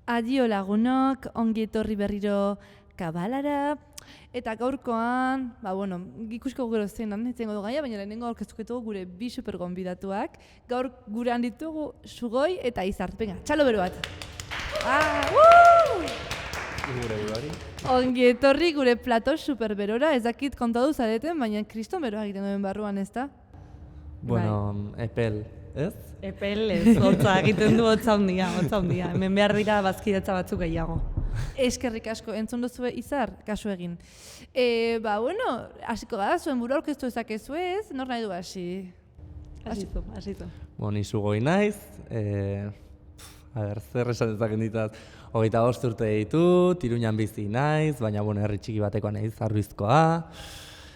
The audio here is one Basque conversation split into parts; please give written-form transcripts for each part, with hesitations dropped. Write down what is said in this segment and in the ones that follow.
Adio lagunok, ongi etorri berriro kabalara. Eta gaurkoan, ikusko gero zeinan itzengo du gaia, baina lehenengo aurkeztuko gure bi super gonbidatuak. Gaur gurean ditugu Sugoi eta Izar. Venga, txalo bero bat. Gure buruari. Ongi etorri gure plato super berora, ez dakit kontatu zareten, baina kriston beroa egiten duen barruan, ez da? Bueno, epel, ez? Epel ez, hotza egiten du hotza handia. Hemen behar dira bazkidetza batzuk gehiago. Eskerrik asko, entzun duzue Izar, kasu egin. Hasiko gara, zuen buru aurkeztu ezakezu ez, nor nahi du hasi? Hasitu. Ni Sugoi naiz, zer esan dezaken ditaz, 25 urte ditut, Iruñan bizi naiz, baina herri txiki batekoa naiz, Arruizkoa.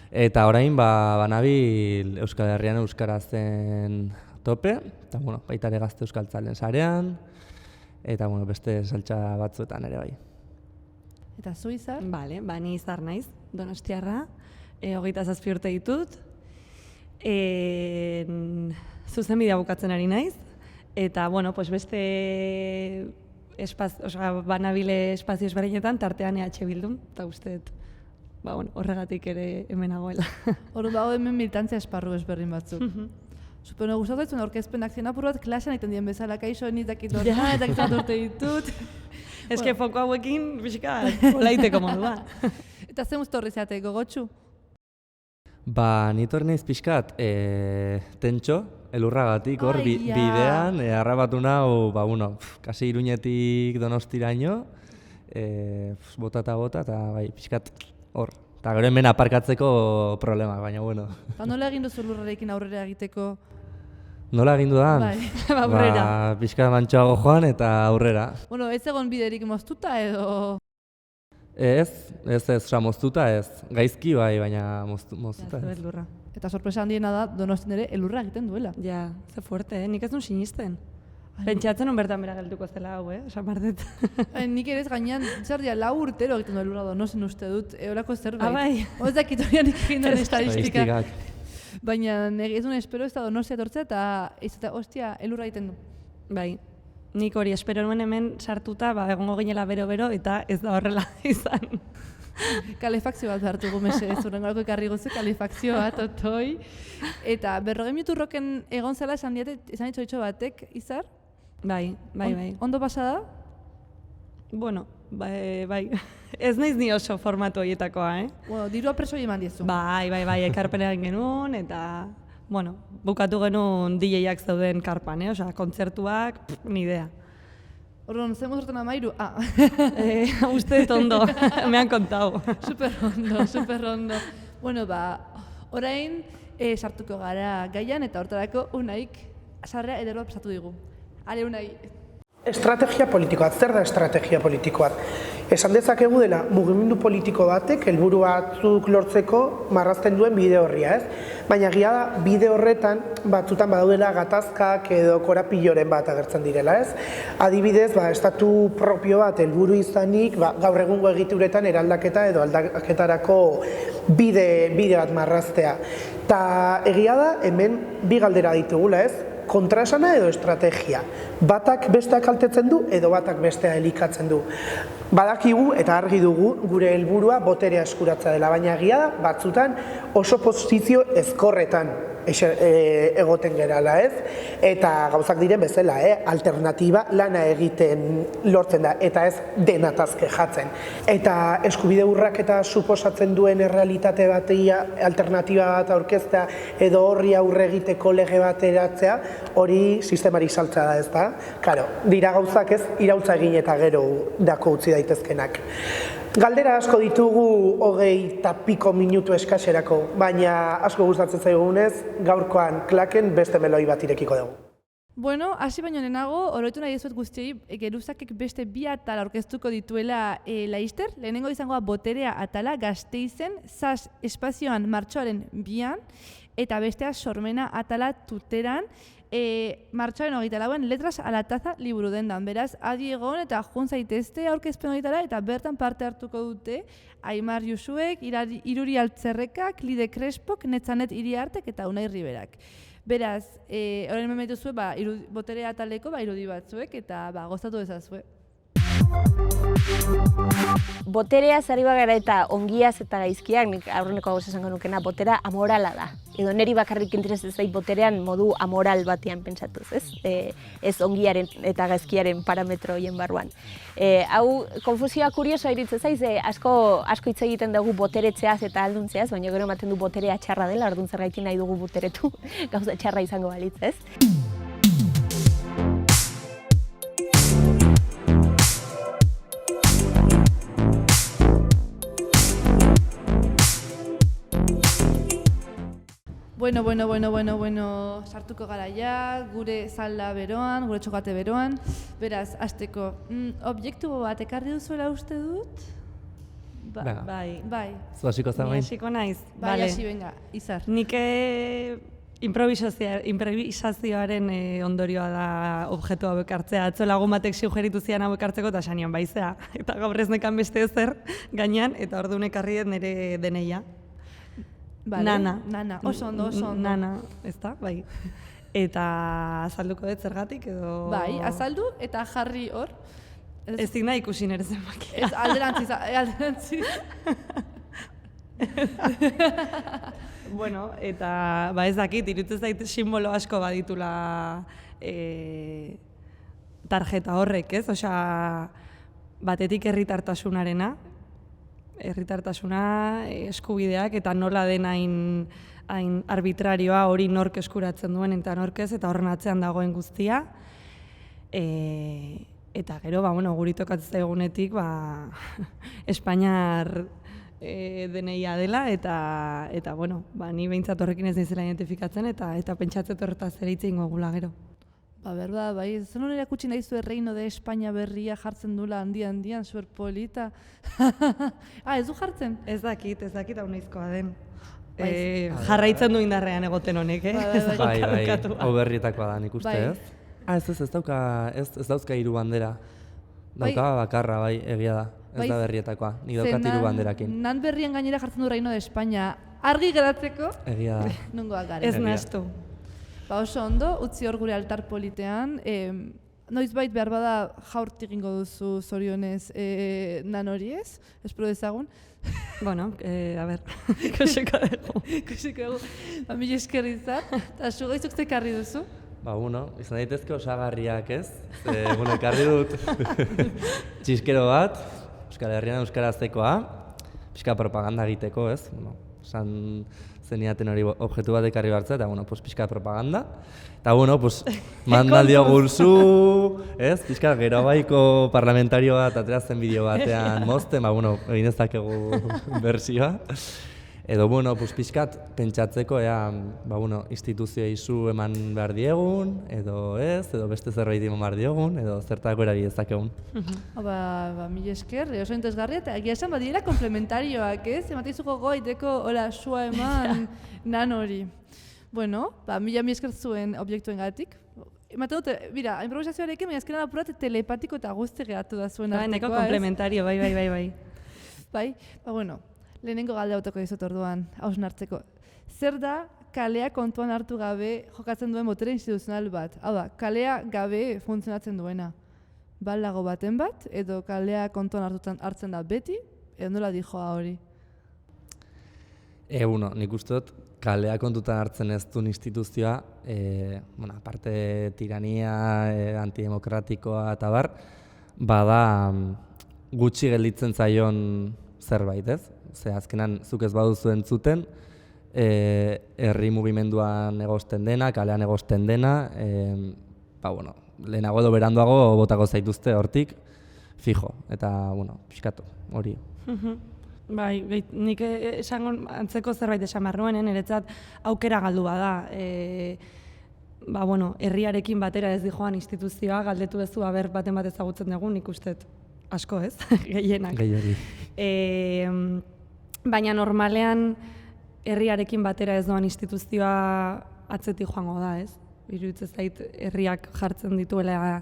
Eta orain, banabil Euskal Herrian euskarazen tope, eta baita ere Gazte Euskaltzalen sarean, eta beste saltsa batzuetan ere bai. Eta zu Izar? Bale, ni Izar naiz, Donostiarra, 27 urte ditut, zuzenbidea bukatzen ari naiz, eta beste banabile espazio ezberdinetan tartean EH Bildun, eta uste dut, horregatik ere hemen nagoela. Hor dago hemen militantzia esparru ezberdin batzuk. Supone gustatzen aurkezpenak zen apur bat klasean egiten dien bezala, kaixo ni dakit horra, eta kizat urte ditut. Eske foko hauekin, bizika, olaiteko modua. Eta zen uste horri zeate, gogotxu? Ni torri naiz pixkat, tentxo, elurragatik hor bidean, harrapatu nahu, kasi Iruñetik Donostiraino, bota eta pixkat hor. Eta gero hemen aparkatzeko problema, baina Eta nola egin duzu lurrarekin aurrera egiteko? Nola egin dudan? Aurrera. Pixka mantxoago joan eta aurrera. Ez egon biderik moztuta edo? Ez, moztuta ez. Gaizki baina moztuta ez. Lurra. Eta sorpresa handiena da Donostin ere elurra egiten duela. Ja, ze fuerte, nik ez duen sinisten. Pentsatzen bertan bera gelduko zela hau, esan bardet. Nik ere ez gainean, zer dia, 4 urtero egiten du elurra Donostin uste dut, eolako zerbait. Bai. Ez dakit horian egin duen estadistika. Estadistikak. Baina ez duen espero ez da Donostia etortzea eta ostia, elurra egiten du. Bai, nik hori espero nuen hemen sartuta, egongo ginela bero-bero eta ez da horrela izan. Kalefakzio bat behartugu mesedez, urrengorako ekarri guzu kalefakzio bat, otoi. Eta 40 minutu roken egon zela esan ditxo batek, Izar? Bai. Ondo pasada? Bueno, bai. Ez naiz ni oso formatu horietakoa, Dirua presoi eman diezu. Bai, ekarpena egin genuen, eta, bukatu genuen DJ-ak zeuden karpan, kontzertuak, ni idea. Orduan, zen mozortan amairu? Uste dut ondo, me han kontau. Super ondo. Orain sartuko gara gaian eta hortarako Unaik sarrera ederroa pasatu digu. Ale, Unai. Estrategia politikoa, zer da estrategia politikoa? Esan dezakegu dela mugimendu politiko batek helburu batzuk lortzeko marrazten duen bide horria, ez? Baina egia da bide horretan batzutan badaudela gatazkak edo korapiloren bat agertzen direla, ez? Adibidez, estatu propio bat helburu izanik, gaur egungo egituretan eraldaketa edo aldaketarako bide bat marraztea. Ta egia da hemen bi galdera ditugula, ez? Kontraesana edo estrategia. Batak bestea kaltetzen du edo batak bestea elikatzen du. Badakigu eta argi dugu gure helburua boterea eskuratzea dela, baina egia da batzutan oso posizio ezkorretan egoten gerala, ez? Eta gauzak diren bezala, alternatiba lana egiten lortzen da, eta ez denatazke jatzen. Eta eskubide urraketa suposatzen duen errealitate bateia alternatiba bat aurkeztea edo horri aurre egiteko lege bat eratzea, hori sistemari saltza da, ez da? Karo, dira gauzak ez irautza egin eta gero dako utzi daitezkenak. Galdera asko ditugu 20 minutu eskaserako, baina asko gustatzen zaigunez, gaurkoan klaken beste meloi bat irekiko dugu. Hasi baino lehenago, oroitu nahi ezuet guztiei, geruzakek beste bi atal aurkeztuko dituela Laister. Lehenengo izangoa boterea atala Gasteizen, ZAS espazioan martxoaren 2an, eta bestea sormena atala Tuteran, martxoaren 24an letras a la taza liburu dendan. Beraz, adi egon eta jun zaitezte aurkezpen horietara eta bertan parte hartuko dute Aimar Josuek, Iruri Altzerrekak, Lide Crespok, Netzanet Iriartek eta Unai Riberak. Beraz, orain hemen dituzue boterea ataleko irudi batzuek eta gozatu ezazue. Boterea zari bagara eta ongiaz eta gaizkiak, nik aurreneko gauz esango nukena, botera amorala da. Edo niri bakarrik interesez zait boterean modu amoral batean pentsatuz, ez? Ez ongiaren eta gaizkiaren parametro horien barruan. Hau, konfusioa kuriosoa iruditzen zaiz, asko hitz egiten dugu boteretzeaz eta alduntzeaz, baina gero ematen du boterea txarra dela, orduan zergatik nahi dugu boteretu, gauza txarra izango balitz, ez? Bueno, sartuko gara ja, gure salda beroan, gure txokate beroan. Beraz, hasteko, objektu bat ekarri duzuela uste dut? Bai. Zu hasiko zara Ni bain? hasiko naiz. Bai, hasi benga, Izar. Nik improvisazioaren ondorioa da objektu hauek hartzea. Atzo lagun batek sugeritu zian hauek hartzeko eta sanian baizea. Eta gaur ez nekan beste ezer gainean eta orduan ekarri dut nire deneia. Vale. Nana, oso ondo. Nana, ez da, bai. Eta azalduko dut zergatik edo... Bai, azaldu eta jarri hor. Ez digna ikusi nire zenbakia. Ez alderantziz. Bueno, eta ez dakit, iruditzen zait simbolo asko baditula tarjeta horrek, ez? Osea, batetik herritartasunarena, eskubideak eta nola den hain arbitrarioa hori nork eskuratzen duen eta nork ez, eta horren atzean dagoen guztia. Eta gero, guri tokatzen egunetik, Espainiar deneia dela, eta ni behintzat horrekin ez naizela identifikatzen, eta pentsatzen horretaz ere hitz egingo gula gero. Berda, bai, zen hori erakutsi nahi zuen Reino de España berria jartzen duela handian, super polita. Ez du jartzen? Ez dakit, hau nahizkoa den. Jarraitzen du indarrean egoten honek, Bai, hau berrietakoa da nik uste, ez? Ez dauzka 3 bandera. Dauka bakarra, bai, egia da. Ez da berrietakoa, nik daukat 3 banderakin. Nan berrian gainera jartzen du Reino de España. Argi geratzeko? Egia da. Nungoak gara. Ez nahaztu. Oso ondo, utzi hor gure altar politean. Noizbait behar bada jaurti egingo duzu zorionez nan hori ez? Espero dezagun. Bueno, a ber, ikusiko dugu. Mila esker izan. Eta zu gaizuk zekarri duzu? Izan daitezke osagarriak ez? Ekarri dut txiskero bat, Euskal Herrian euskaraztekoa, pixka propaganda egiteko ez? Esan zeniaten hori objektu bat ekarri bartzea, eta pixka propaganda. Eta mandaldio gulzu, ez? Pixka gero baiko parlamentario bat ateratzen bideo batean mozten, egin ezakegu bersioa. Edo, pixkat pentsatzeko, instituzioei zu eman behar diegun, edo ez, edo beste zerbait eman behar diegun, edo zertako erabili dezakegun. Mila esker, oso interesgarria, eta egia esan badiera komplementarioak, ez? Emateizuko goiteko, sua eman nan hori. Mila esker zuen objektuen gatik. Ematen dute, improvisazioarekin, baina azkenan apurat telepatiko eta guzti gehatu da zuen artekoa, ez? Neko komplementario, bai. Bai, lehenengo galde autoko dizut orduan, hausnartzeko. Zer da kalea kontuan hartu gabe jokatzen duen botere instituzional bat? Hau da, kalea gabe funtzionatzen duena. Balago baten bat, edo kalea kontuan hartzen da beti, edo nola dijoa hori? Nik uste dut, kalea kontutan hartzen ez duen instituzioa, aparte tirania, antidemokratikoa eta bar, bada gutxi gelditzen zaion zerbait, ez? Azkenan, zuk ez baduzu entzuten, herri mugimenduan egosten dena, kalean egosten dena, lehenago edo beranduago botako zaituzte hortik, fijo, eta, pixkatu, hori. Bai, nik esango antzeko zerbait esan behar nuen, niretzat aukera galdu bada. Herriarekin batera ez dijoan instituzioa, galdetu bezu aber baten bat ezagutzen dugu, nik uste asko ez, gehienak. Baina normalean herriarekin batera ez doan instituzioa atzetik joango da, ez? Iruditzen zait herriak jartzen dituela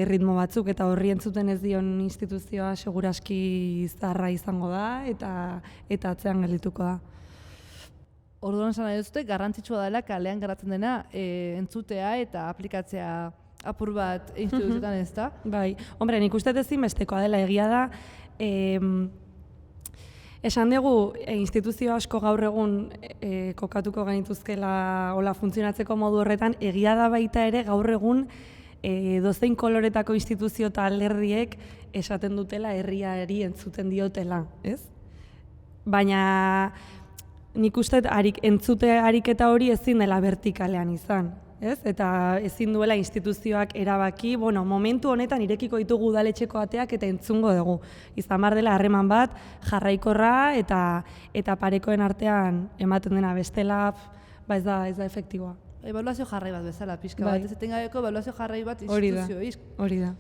ritmo batzuk eta horri entzuten ez dion instituzioa seguraski zaharra izango da eta atzean geldituko da. Orduan esan nahi duzute, garrantzitsua dela kalean garatzen dena entzutea eta aplikatzea apur bat instituzioetan ez da. Bai, hombre, nik uste ezinbestekoa dela, egia da, esan dugu instituzio asko gaur egun kokatuko genituzkela hola funtzionatzeko modu horretan, egia da baita ere gaur egun dozein koloretako instituzio eta alderdiek esaten dutela herriari entzuten diotela, ez? Baina nik uste entzute ariketa hori ezin dela vertikalean izan, ez? Eta ezin duela instituzioak erabaki, bueno, momentu honetan irekiko ditugu udaletxeko ateak eta entzungo dugu. Izan behar dela harreman bat, jarraikorra eta parekoen artean ematen dena bestela, ba ez da efektiboa. Ebaluazio jarrai bat bezala, pixka bat, ez etengabeko ebaluazio jarrai bat instituzio. Hori da.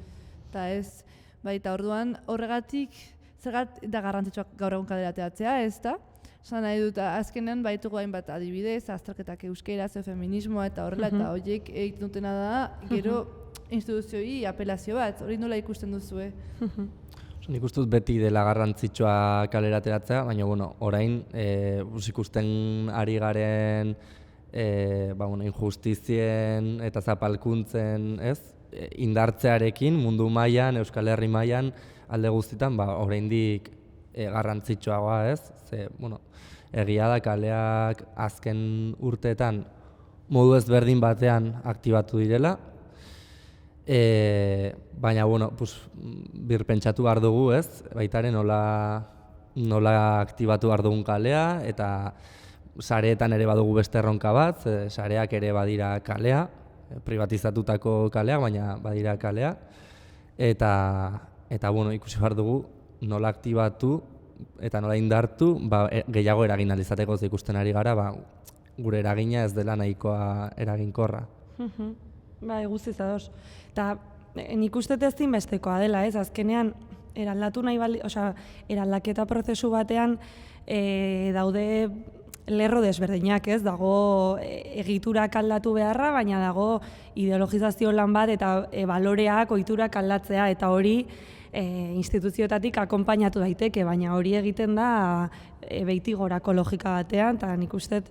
Eta ez, eta orduan horregatik, zergat da garrantzitsuak gaur egun kalera ateratzea, ez da? Esan nahi dut, azkenean baitugu hainbat adibidez, azterketak euskeraz, feminismoa eta horrela, eta horiek egiten dutena da, gero instituzioi apelazio bat, hori nola ikusten duzue? Nik uste dut beti dela garrantzitsua kalera ateratzea, baina orain ikusten ari garen injustizien eta zapalkuntzen, ez? Indartzearekin mundu mailan, Euskal Herri mailan alde guztietan oraindik garrantzitsuagoa, ez? Ze, egia da kaleak azken urteetan modu ezberdin batean aktibatu direla. Baina, birpentsatu behar dugu, ez? Baitare nola aktibatu behar dugun kalea, eta sareetan ere badugu beste erronka bat, sareak ere badira kalea, privatizatutako kaleak, baina badira kalea. Eta ikusi behar dugu nola aktibatu eta nola indartu gehiago eragin alizateko ikusten ari gara, gure eragina ez dela nahikoa eraginkorra. Guztiz ados. Eta nik uste ezinbestekoa dela, ez? Azkenean, eraldatu nahi eraldaketa prozesu batean daude lerro desberdinak, ez? Dago egiturak aldatu beharra, baina dago ideologizazio lan bat eta baloreak, ohiturak aldatzea, eta hori instituzioetatik akonpainatu daiteke, baina hori egiten da beitigorako logika batean, eta nik uste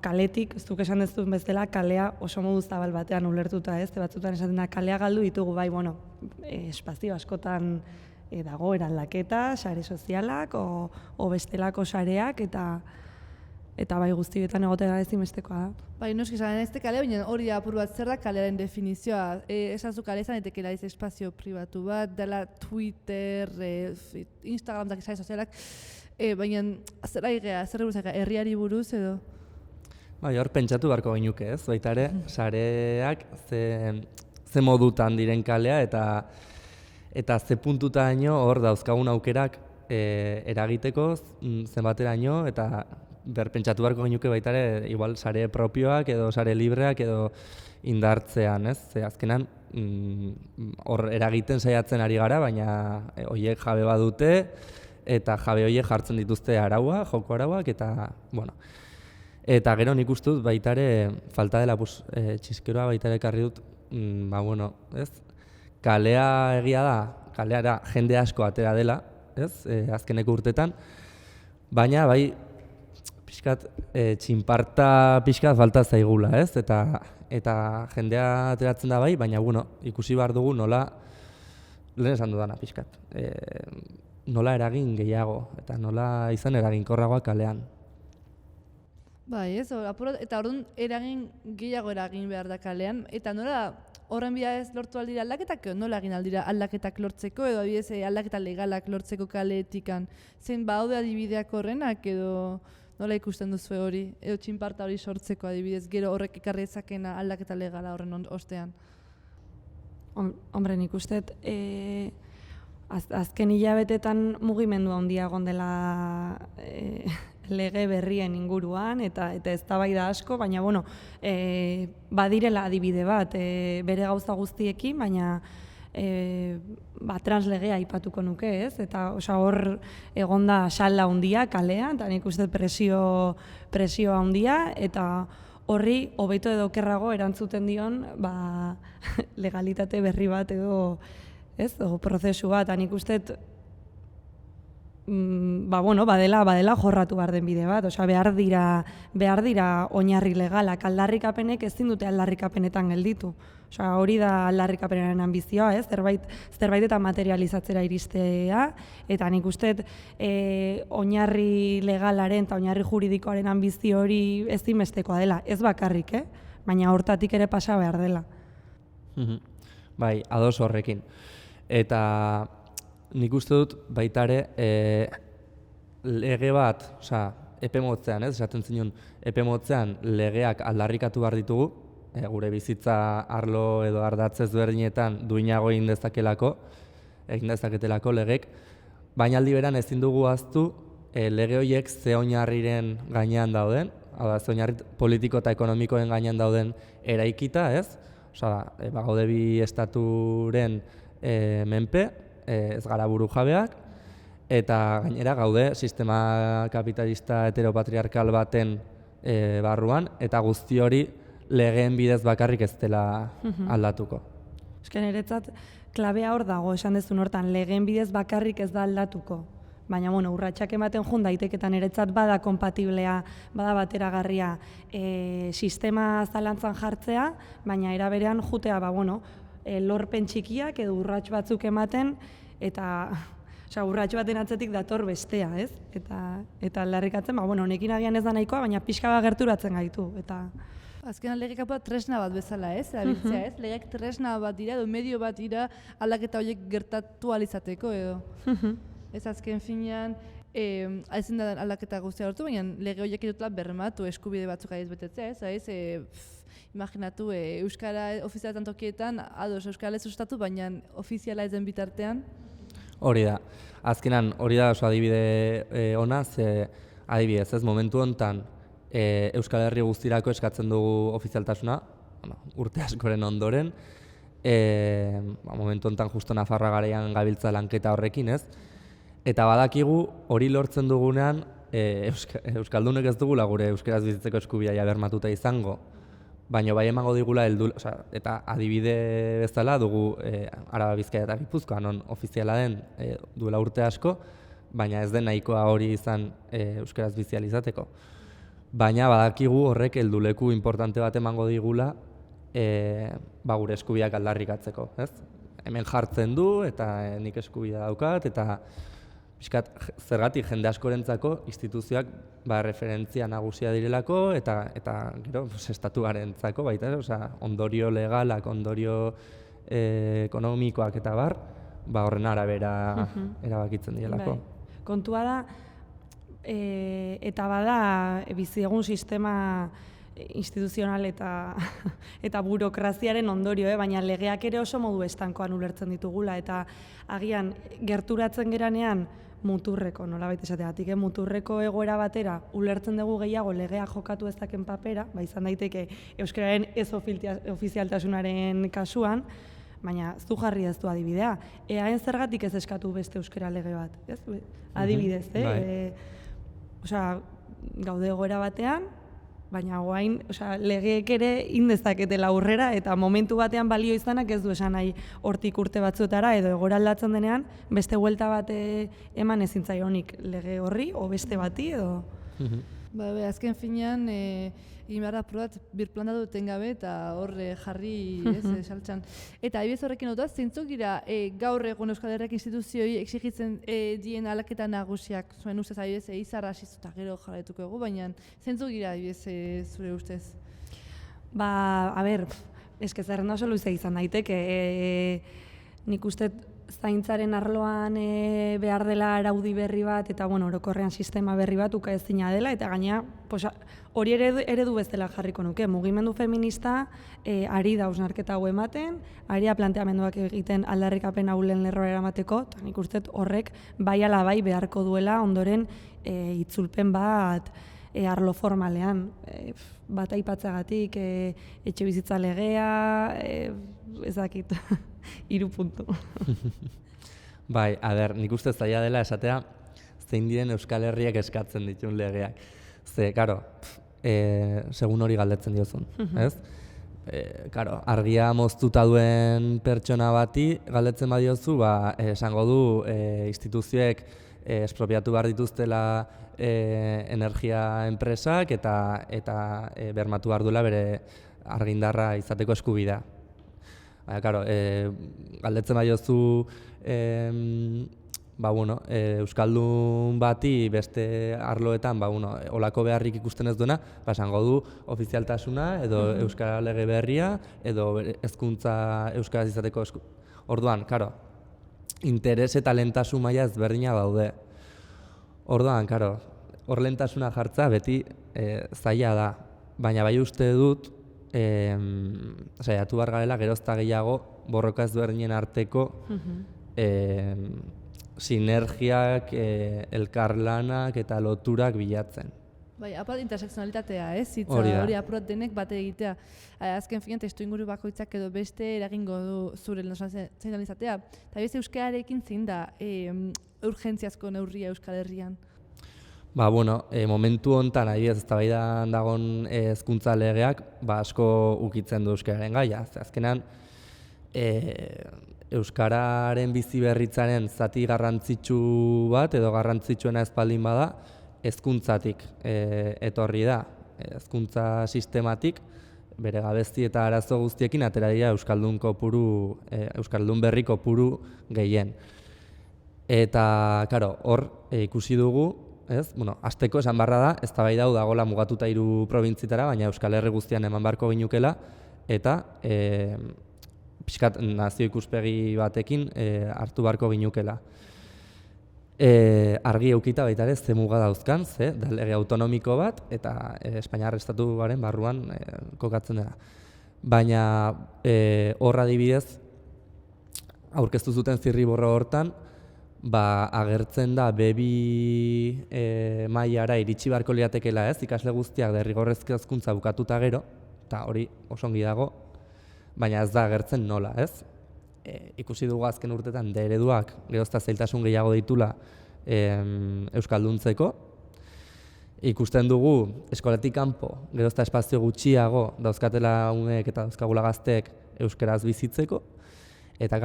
kaletik, ez duk esan dezun bezala, kalea oso modu zabal batean ulertuta, ez? Batzutan esaten da, kalea galdu ditugu, espazio askotan dago eraldaketa, sare sozialak, o bestelako sareak, eta guztietan egotea ezinbestekoa da. Noski esan ez kale, baina hori apur bat zer da kalearen definizioa. Esazu kale izan etekela espazio pribatu bat, dela Twitter, Instagram, sare sozialak, baina zer aigea, zer buruzak, herriari buruz edo? Hor pentsatu beharko ginuke, ez? Baita ere, sareak ze modutan diren kalea eta ze puntutaino hor dauzkagun aukerak eragiteko zenbateraino, eta berpentsatu beharko ginuke baita ere, igual sare propioak edo sare libreak edo indartzean, ez? Ze azkenan hor eragiten saiatzen ari gara, baina horiek jabe badute eta jabe horiek jartzen dituzte arauak, joko arauak, eta gero nik uste dut baita ere falta dela txiskeroa baita ere ekarri dut, ez? Kalea egia da, kaleara jende asko atera dela, ez? Azkeneko urtetan, baina pixkat txinparta pixkat falta zaigula, ez? Eta jendea ateratzen da baina ikusi behar dugu nola, lehen esan dudana pixkat, nola eragin gehiago, eta nola izan eraginkorragoa kalean. Eta orduan gehiago eragin behar da kalean, eta nola horren bidez lortu aldira aldaketak, nola egin aldira aldaketak lortzeko, edo adibidez aldaketa legalak lortzeko kaleetikan, zein baude adibideak horrenak, edo nola ikusten duzu hori, edo txinparta hori sortzeko adibidez, gero horrek ekarri ezakena aldaketa legala horren ostean? Hombre, nik uste, azken hilabetetan mugimendu handia egon dela lege berrien inguruan, eta eztabaida asko, baina badirela adibide bat, bere gauza guztiekin, baina translegea aipatuko nuke, ez? Eta hor egonda salda handia kalean, eta nik uste presio handia, eta horri hobeto edo okerrago erantzuten dion legalitate berri bat edo prozesu bat, eta nik uste badela jorratu behar den bide bat, osea, behar dira oinarri legalak, aldarrikapenek ezin dute aldarrikapenetan gelditu. Osea, hori da aldarrikapenaren ambizioa, zerbait eta materializatzera iristea, eta nik uste oinarri legalaren eta oinarri juridikoaren ambizio hori ezinbestekoa dela, ez bakarrik, baina hortatik ere pasa behar dela. Bai, ados horrekin. Eta nik uste dut baita ere lege bat, epe motzean, esaten zinun, epe motzean legeak aldarrikatu behar ditugu, gure bizitza arlo edo ardatz ezberdinetan duinago egin dezaketelako legek, baina aldi beran ezin dugu ahaztu lege horiek ze oinarriren gainean dauden, ze oinarri politiko eta ekonomikoen gainean dauden eraikita, ez? Gaude bi estaturen menpe, ez gara buru jabeak, eta gainera gaude sistema kapitalista heteropatriarkal baten barruan, eta guzti hori legeen bidez bakarrik ez dela aldatuko. Esken niretzat, klabea hor dago, esan dezun hortan, legeen bidez bakarrik ez da aldatuko. Baina, urratsak ematen jun daiteketan niretzat bada kompatiblea, bada bateragarria sistema zalantzan jartzea, baina era berean jutea, lorpen txikiak edo urrats batzuk ematen, eta urrats baten atzetik dator bestea, ez? Eta aldarrikatzen, honekin agian ez da nahikoa, baina pixka bat gerturatzen gaitu. Azkenan legek tresna bat bezala, ez? Erabiltzea, ez? Legek tresna bat dira, edo medio bat dira aldaketa horiek gertatu alizateko, edo. Ez azken finean, ezin da aldaketa guztia hortu, baina lege horiek edutela bermatu eskubide batzuk adiz betetzea, ez? Imaginatu, euskara ofizialetan tokietan, ados, euskara ez sustatu, baina ofiziala ez den bitartean. Hori da. Azkenan, hori da oso adibide ona, adibidez, ez? Momentu honetan, Euskal Herri guztirako eskatzen dugu ofizialtasuna, urte askoren ondoren, momentu honetan justo Nafarroa garaian gabiltza lanketa horrekin, ez? Eta badakigu hori lortzen dugunean Euskaldunek ez dugula gure euskaraz bizitzeko eskubidea bermatuta izango, baina bai emango digula eta adibide bezala dugu Araba, Bizkaia eta Gipuzkoa, non ofiziala den duela urte asko, baina ez den nahikoa hori izan euskaraz bizializateko. Baina badakigu horrek helduleku importante bat emango digula gure eskubideak aldarrikatzeko, ez? Hemen jartzen du eta nik eskubidea daukat, eta zergatik jende askorentzako instituzioak referentzia nagusia direlako eta gero estatuarentzako baita, ondorio legalak, ondorio ekonomikoak eta horren arabera erabakitzen direlako. Kontua da, eta bada bizi egun sistema instituzional eta burokraziaren ondorio, baina legeak ere oso modu estankoan ulertzen ditugula, eta agian gerturatzen geranean muturreko, nolabait esategatik, muturreko egoera batera ulertzen dugu gehiago legea jokatu ezaken papera, izan daiteke euskararen ez ofizialtasunaren kasuan, baina zu jarri ez du adibidea. Eaen zergatik ez eskatu beste euskara lege bat, ez? Adibidez, gaude egoera batean, baina guain, legeek ere indezaketela aurrera, eta momentu batean balio izanak ez du esan nahi hortik urte batzuetara, edo egoera aldatzen denean, beste buelta bat eman ezin zaionik lege horri, o beste bati, edo... Azken finean, egin behar da probat birplantatu etengabe eta hor jarri saltxan. Eta adibidez horrekin dut, zeintzuk dira gaur egun Euskal Herriak instituzioi exigitzen dien aldaketa nagusiak, zuen ustez adibidez izar hasiz eta gero jarraituko egu, baina zeintzuk dira adibidez zure ustez? Eske zerrenda oso luze izan daiteke. Nik uste zaintzaren arloan behar dela araudi berri bat eta orokorrean sistema berri bat ukaezina dela, eta gaina hori eredu bezala jarriko nuke. Mugimendu feminista ari da hausnarketa hau ematen, ari da planteamenduak egiten aldarrikapen ahulen lerroa eramateko, eta nik uste horrek bai ala bai beharko duela ondoren itzulpen bat arlo formalean, bat aipatzagatik, etxe bizitza legea, ez dakit, 3 puntu. Bai, nik uste zaila dela esatea zein diren Euskal Herriak eskatzen dituen legeak. Ze, karo, segun hori galdetzen diozun, ez? Karo, argia moztuta duen pertsona bati galdetzen badiozu, esango du instituzioek espropiatu behar dituztela energia enpresak eta bermatu behar duela bere argindarra izateko eskubidea. Claro, galdetzen baiozu euskaldun bati beste arloetan olako beharrik ikusten ez duena, esango du ofizialtasuna edo euskara lege berria edo hezkuntza euskaraz izateko Orduan, claro, interes eta lehentasun maila ezberdina daude. Orduan, claro, hor lehentasuna jartza beti zaila da, baina bai uste dut saiatu behar garela gerozta gehiago borroka ezberdinen arteko sinergiak, elkarlanak eta loturak bilatzen. Bai, apart intersekzionalitatea, hitza hori apart denek bate egitea. Azken finean, testu inguru bakoitzak edo beste eragingo du zure zein izatea. Eta beste euskararekin zein da urgentziazko neurria Euskal Herrian? Momentu honetan, eztabaidan dagon hezkuntza legeak, asko ukitzen du euskararen gaia. Azkenan, euskararen bizi berritzaren zati garrantzitsu bat edo garrantzitsuena espaldin bada, hezkuntzatik etorri da. Hezkuntza sistematik, bere gabezti eta arazo guztiekin atera dira euskaldun berri kopuru gehien. Eta, hor ikusi dugu, hasteko esan barra da, eztabaida hau dagoela mugatuta 3 probintzitara, baina Euskal Herri guztian eman beharko ginukela, eta pixkat nazio ikuspegi batekin hartu beharko ginukela. Argi eukita baita ere ze muga dauzkan, da lege autonomiko bat, eta Espainiar Estatuaren barruan kokatzen dela. Baina hor adibidez, aurkeztu zuten zirriborro hortan, agertzen da B2 mailara iritsi beharko liatekeela ikasle guztiak derrigorrezko hezkuntza bukatuta gero, eta hori oso ongi dago, baina ez da agertzen nola, ikusi dugu azken urtetan ereduak gerozta zailtasun gehiago ditula euskalduntzeko. Ikusten dugu eskolatik kanpo gerozta espazio gutxiago dauzkatela umeek eta dauzkagula gazteek euskaraz bizitzeko, eta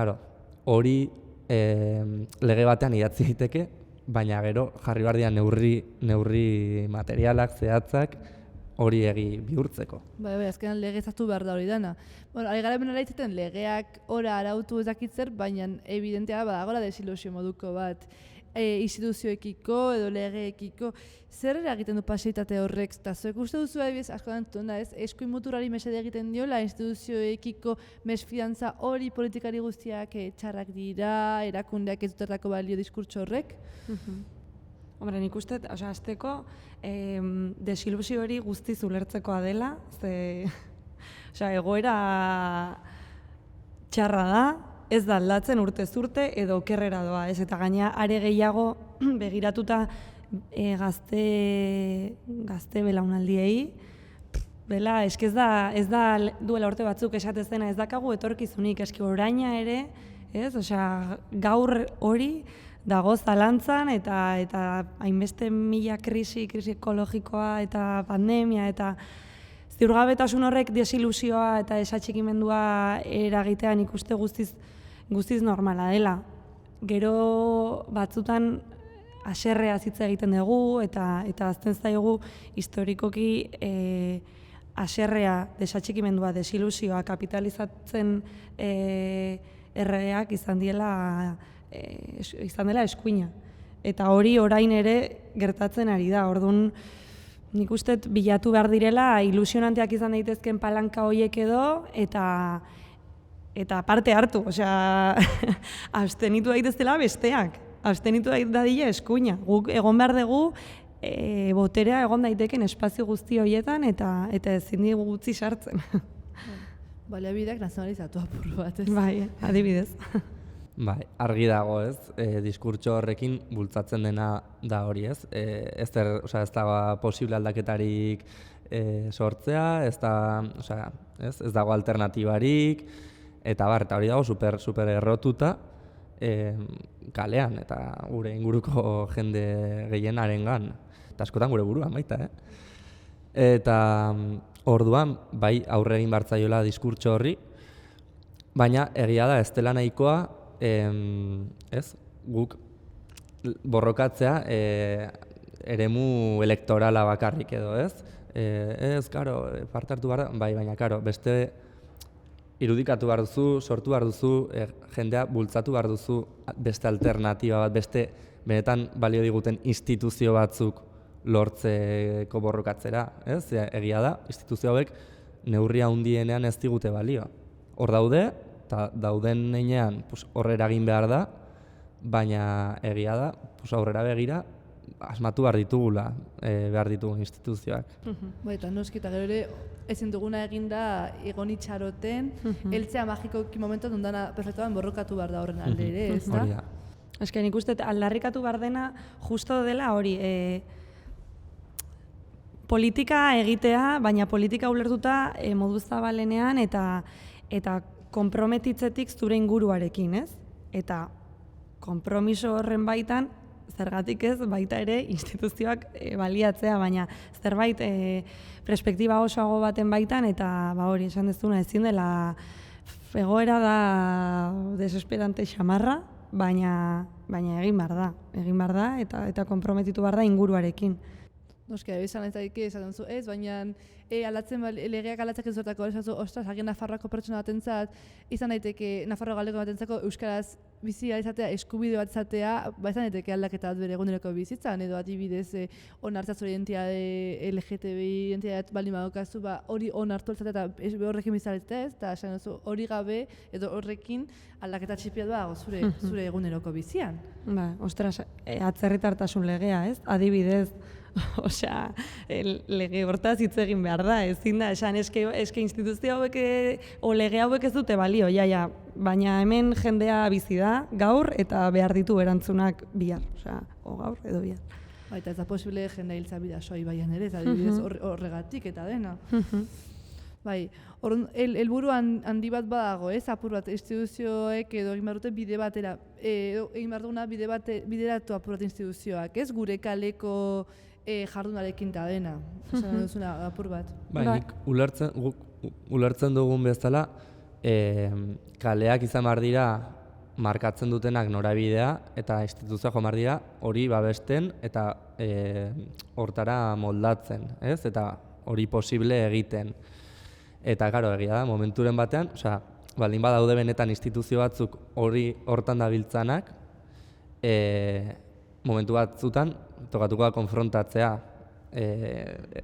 hori lege batean idatzi daiteke, baina gero jarri behar dira neurri materialak, zehatzak, hori egi bihurtzeko. Bai, azkenan lege ezartu behar da hori dana. Ari gara benara izaten legeak ora arautu ezakitzer, baina evidentea badagoela desilusio moduko bat instituzioekiko edo legeekiko. Zer eragiten du paseitate horrek? Eta zuek uste duzu asko dantzun da, eskuin muturari mesede egiten diola instituzioekiko mesfidantza hori politikari guztiak txarrak dira, erakundeak ez dutetako balio diskurtso horrek? Hombre, nik uste, azteko desilusio hori guztiz ulertzekoa dela, egoera txarra da, ez da aldatzen urtez urte edo okerrera doa, eta gaina are gehiago begiratuta gazte belaunaldiei, ez da duela urte batzuk esatezena ez dakagu etorkizunik, oraina ere, gaur hori dago zalantzan eta hainbeste mila krisi ekologikoa eta pandemia eta ziurgabetasun horrek desilusioa eta desatxikimendua eragitean ikuste guztiz normala dela. Gero batzutan haserrea hitz egiten dugu eta azten zaigu historikoki haserrea, desatxikimendua, desilusioa kapitalizatzen erregeak izan dela eskuina. Eta hori orain ere gertatzen ari da. Orduan, nik uste bilatu behar direla ilusionanteak izan daitezken palanka horiek edo eta parte hartu. Abstenitu daiteztela besteak. Abstenitu dadila eskuina. Guk egon behar dugu boterea egon daiteken espazio guzti horietan eta ezin dugu gutxi sartzen. Baliabideak nazionalizatu apur bat, ez? Bai, adibidez. Bai, argi dago, diskurtso horrekin bultzatzen dena da hori, ez dago posible aldaketarik sortzea, ez dago alternatibarik, eta hori dago super errotuta kalean, eta gure inguruko jende gehienarengan, eta askotan gure buruan baita, Eta orduan, bai aurre egin bartzaiola diskurtso horri, baina egia da ez dela nahikoa, guk borrokatzea eremu elektorala bakarrik edo, ez? Ez, karo, parte hartu behar da, bai, baina, karo, beste irudikatu behar duzu, sortu behar duzu, jendea bultzatu behar duzu beste alternatiba bat, beste benetan balio diguten instituzio batzuk lortzeko borrokatzera, ez? Egia da, instituzio hauek neurria handienean ez digute balio. Hor daude, eta dauden heinean hor eragin behar da, baina egia da, aurrera begira, asmatu behar ditugula, behar ditugun instituzioak. Eta noski, eta gero ere, ezin duguna eginda egon itxaroten, heltzea magikoki momentu ondana perfektuan borrokatu behar da horren alde ere, ez da? Hori da. Eske nik uste aldarrikatu behar dena justo dela hori, politika egitea, baina politika ulertuta modu zabalenean eta konprometitzetik zure inguruarekin, ez? Eta konpromiso horren baitan, zergatik ez, baita ere instituzioak baliatzea, baina zerbait perspektiba osoago baten baitan, eta hori esan dezuna ezin dela egoera da desesperante xamarra, baina egin behar da, eta konprometitu behar da inguruarekin. Noski, esan ez daike, esaten zu ez, baina legeak alatzak ez duetako, ostras, agian Nafarroako pertsona batentzat, izan daiteke Nafarro galdeko batentzako euskaraz bizia izatea, eskubide bat izatea, izan daiteke aldaketa bat bere eguneroko bizitzan, edo adibidez onartzat zure identitate LGTBI identitate baldin badokazu, hori onartu alzatea eta horrekin bizaletea ez, eta esan duzu hori gabe edo horrekin aldaketa txipiat dago zure eguneroko bizian. Ostras, atzerritartasun legea, ez? Adibidez, osea, lege hortaz hitz egin behar da, ezin da, esan eske instituzio hauek o lege hauek ez dute balio, baina hemen jendea bizi da gaur eta behar ditu erantzunak bihar, osea, o gaur edo bihar. Eta ez da posible jendea hiltza bidasoa ibaian ere, eta adibidez horregatik eta dena. Bai, helburu handi bat badago, ez, apur bat, instituzioek edo egin behar dute bide batera, egin behar duguna bideratu apur bat instituzioak, ez, gure kaleko jardunarekin eta dena, esan duzuna apur bat. Bai, nik ulertzen dugun bezala, kaleak izan behar dira markatzen dutenak norabidea eta instituzioa joan behar dira hori babesten eta hortara moldatzen, ez? Eta hori posible egiten. Eta, karo, egia da, momenturen batean, baldin badaude benetan instituzio batzuk hortan dabiltzanak, momentu batzutan tokatuko da konfrontatzea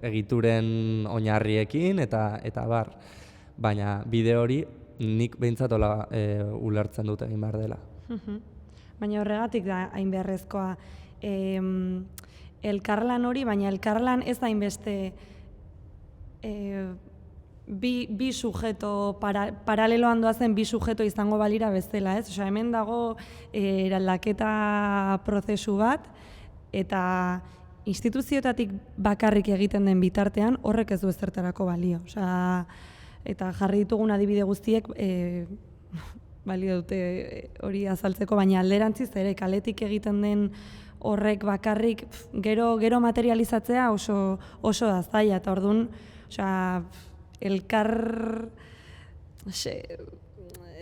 egituren oinarriekin eta bar. Baina bide hori nik behintzat ulertzen dut egin behar dela. Baina horregatik da hain beharrezkoa elkarlan hori, baina elkarlan ez hainbeste bi sujeto, paraleloan doazen bi sujeto izango balira bezala, ez? Osea, hemen dago eraldaketa prozesu bat, eta instituzioetatik bakarrik egiten den bitartean horrek ez du ezertarako balio. Osea, eta jarri ditugun adibide guztiek balio dute hori azaltzeko, baina alderantziz ere kaletik egiten den horrek bakarrik gero materializatzea oso da zaila, eta orduan, osea, elkar,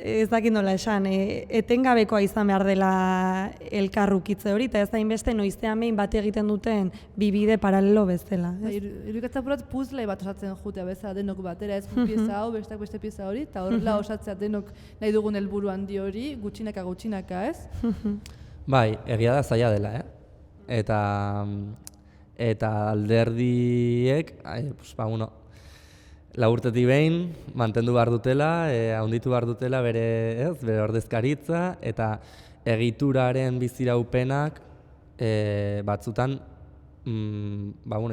ez dakit nola esan, etengabekoa izan behar dela elkarrukitze hori, eta ez hainbeste noizean behin bat egiten duten bibide paralelo bezala. Irudikatza purat puzle bat osatzen jutea bezala denok batera, ez pieza hau, bestak beste pieza hori, eta horrela osatzea denok nahi dugun helburu handi hori, gutxinaka, ez? Bai, egia da zaila dela, eta alderdiek, urtetik behin mantendu behar dutela, handitu behar dutela bere ordezkaritza, eta egituraren biziraupenak batzutan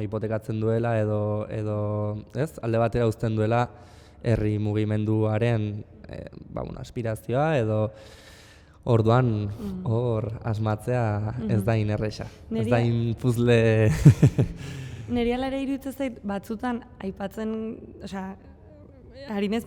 hipotekatzen duela edo alde batera uzten duela herri mugimenduaren aspirazioa edo orduan hor asmatzea ez da inerresa. Ez da puzle... Neri alare iruditzen zait batzutan aipatzen, harinez